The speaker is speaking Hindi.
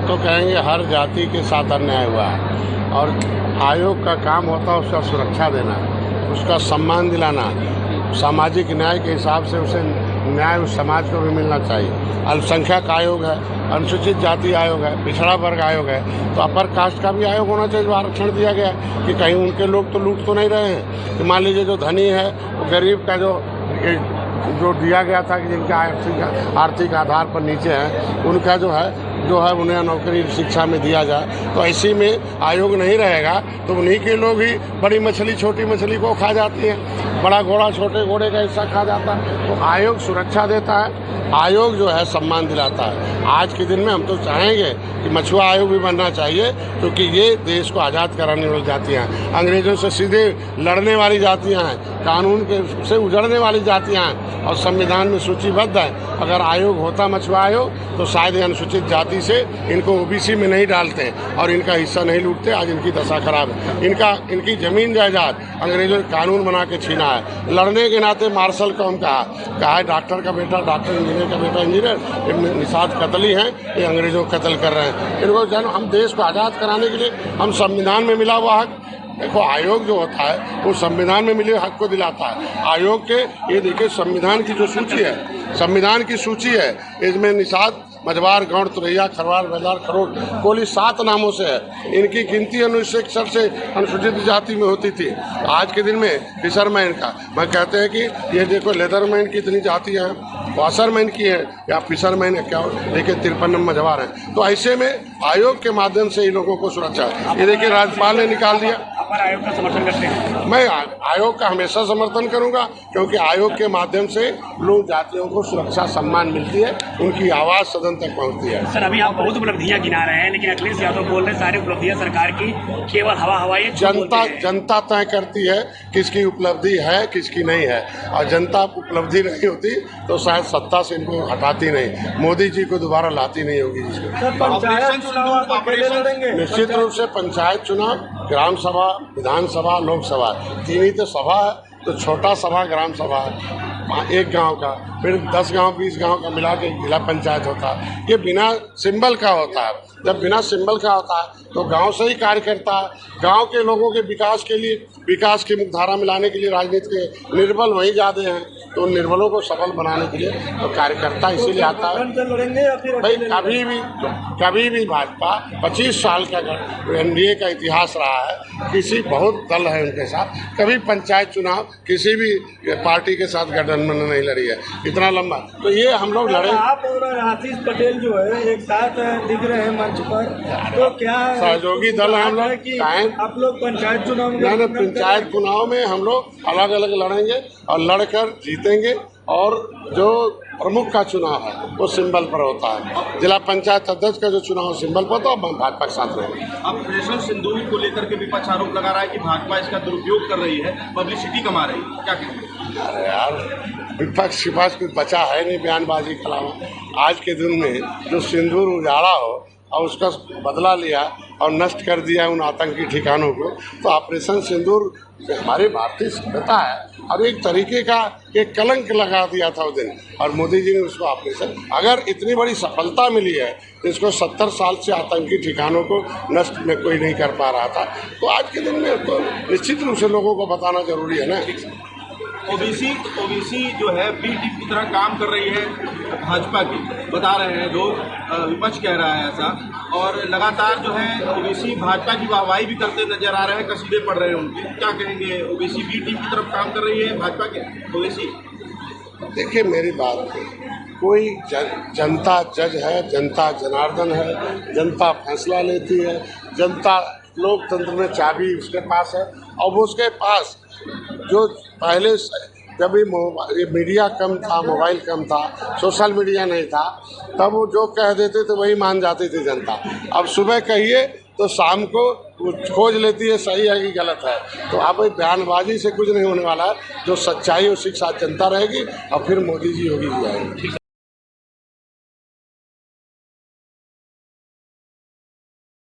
तो कहेंगे हर जाति के साथ अन्याय हुआ है और आयोग का काम होता है उसका सुरक्षा देना, उसका सम्मान दिलाना, सामाजिक न्याय के हिसाब से उसे न्याय उस समाज को भी मिलना चाहिए। अल्पसंख्यक आयोग है, अनुसूचित जाति आयोग है, पिछड़ा वर्ग आयोग है, तो अपर कास्ट का भी आयोग होना चाहिए जो आरक्षण दिया गया है कि कहीं उनके लोग तो लूट तो नहीं रहे हैं कि मान लीजिए जो धनी है वो गरीब का जो दिया गया था कि जिनका आर्थिक आधार पर नीचे हैं उनका जो है उन्हें नौकरी शिक्षा में दिया जाए। तो ऐसी में आयोग नहीं रहेगा तो उन्हीं के लोग ही बड़ी मछली छोटी मछली को खा जाती हैं, बड़ा घोड़ा छोटे घोड़े का हिस्सा खा जाता है। तो आयोग सुरक्षा देता है, आयोग जो है सम्मान दिलाता है। आज के दिन में हम तो चाहेंगे कि मछुआ आयोग भी बनना चाहिए क्योंकि ये देश को आज़ाद कराने वाली जातियाँ हैं, अंग्रेज़ों से सीधे लड़ने वाली जातियाँ हैं, कानून के से उजड़ने वाली जातियाँ हैं और संविधान में सूचीबद्ध है। अगर आयोग होता मछुआ आयोग तो शायद अनुसूचित जाति से इनको ओबीसी में नहीं डालते और इनका हिस्सा नहीं लूटते। आज इनकी दशा खराब है। इनकी ज़मीन जायदाद अंग्रेज़ों ने कानून बना के छीना है। लड़ने के नाते मार्शल कौम कहा है डॉक्टर का बेटा डॉक्टर, इंजीनियर का बेटा इंजीनियर, निषाद कतली हैं, ये अंग्रेज़ों को कत्ल कर रहे हैं। इनको हम देश को आज़ाद कराने के लिए हम संविधान में मिला हुआ हक, देखो आयोग जो होता है वो संविधान में मिले हक को दिलाता है। आयोग के ये देखिए संविधान की जो सूची है, संविधान की सूची है, इसमें निषाद मझवार गौड़ तुरैया खरवार बेदार खरोट कोली 7 नामों से है। इनकी गिनती 1961 से अनुसूचित जाति में होती थी। आज के दिन में फिशरमैन का मैं कहते हैं कि ये देखो लेदरमैन की इतनी जातियाँ हैं, वाशरमैन की है या फिशरमैन है, क्या देखिए 53 मझवार हैं। तो ऐसे में आयोग के माध्यम से इन लोगों को सुरक्षा है। ये देखिए राज्यपाल ने निकाल दिया। आयोग का समर्थन करते हैं? मैं आयोग का हमेशा समर्थन करूंगा क्योंकि आयोग के माध्यम से लोग जातियों को सुरक्षा सम्मान मिलती है, उनकी आवाज़ सदन तक पहुंचती है। सर अभी आप बहुत उपलब्धियां गिना रहे हैं लेकिन अखिलेश यादव बोल रहे हैं सारी उपलब्धियां सरकार की केवल हवाई जनता तय करती है किसकी उपलब्धि है किसकी नहीं है, और जनता उपलब्धि नहीं होती तो शायद सत्ता से इनको हटाती नहीं, मोदी जी को दोबारा लाती नहीं होगी निश्चित रूप से। पंचायत चुनाव, ग्राम सभा, विधानसभा, लोकसभा, 3 ही तो सभा है, तो छोटा सभा ग्राम सभा है एक गांव का, फिर 10 गांव 20 गांव का मिला के जिला पंचायत होता है। ये बिना सिंबल का होता है। जब बिना सिंबल का होता है तो गांव से ही कार्य करता है। गांव के लोगों के विकास के लिए, विकास की मुख्यधारा में लाने के लिए राजनीति के निर्बल वहीं ज़्यादा हैं, तो उन निर्बलों को सबल बनाने के लिए तो कार्यकर्ता इसीलिए आता है। भाई कभी भी भाजपा 25 साल का एनडीए का इतिहास रहा है, किसी बहुत दल है उनके साथ, कभी पंचायत चुनाव किसी भी पार्टी के साथ गठबंधन नहीं लड़ी है इतना लंबा। तो ये हम लोग लड़े। आप और आशीष पटेल जो है एक साथ दिख रहे हैं मंच पर, तो क्या सहयोगी दल है हम लोग? आप लोग पंचायत चुनाव में पंचायत चुनाव में हम लोग अलग अलग लड़ेंगे और लड़कर जीतेंगे। और जो प्रमुख का चुनाव है वो सिंबल पर होता है। जिला पंचायत अध्यक्ष का जो चुनाव सिंबल पर होता है भाजपा के साथ रहेंगे। अब ऑपरेशन सिंदूर को लेकर के विपक्ष आरोप लगा रहा है कि भाजपा इसका दुरुपयोग कर रही है, पब्लिसिटी कमा रही है, क्या कहेंगे? अरे यार विपक्ष के पास कुछ बचा है नहीं बयानबाजी के अलावा। आज के दिन में जो सिंदूर उजाड़ा हो और उसका बदला लिया और नष्ट कर दिया उन आतंकी ठिकानों को, तो ऑपरेशन सिंदूर हमारी भारतीय सभ्यता है और एक तरीके का एक कलंक लगा दिया था उस दिन, और मोदी जी ने उसको ऑपरेशन, अगर इतनी बड़ी सफलता मिली है तो इसको 70 साल से आतंकी ठिकानों को नष्ट में कोई नहीं कर पा रहा था, तो आज के दिन में तो निश्चित रूप से लोगों को बताना जरूरी है ना। ओबीसी जो है बी टीम की तरह काम कर रही है भाजपा की, बता रहे हैं लोग, विपक्ष कह रहा है ऐसा, और लगातार जो है ओबीसी भाजपा की वाहवाही भी करते नजर आ रहे हैं, कसीदे पढ़ रहे हैं उनके, क्या कहेंगे? ओबीसी बी टीम की तरफ काम कर रही है भाजपा के ओबीसी? देखिए मेरी बात, कोई जनता जज है, जनता जनार्दन है, जनता फैसला लेती है, जनता लोकतंत्र में चाबी उसके पास है, और वो उसके पास जो पहले जब ये मीडिया कम था, मोबाइल कम था, सोशल मीडिया नहीं था, तब वो जो कह देते थे वही मान जाती थी जनता। अब सुबह कहिए तो शाम को वो खोज लेती है सही है कि गलत है। तो अब बयानबाजी से कुछ नहीं होने वाला है, जो सच्चाई उसी के साथ जनता रहेगी और फिर मोदी जी योगी जी आएंगे।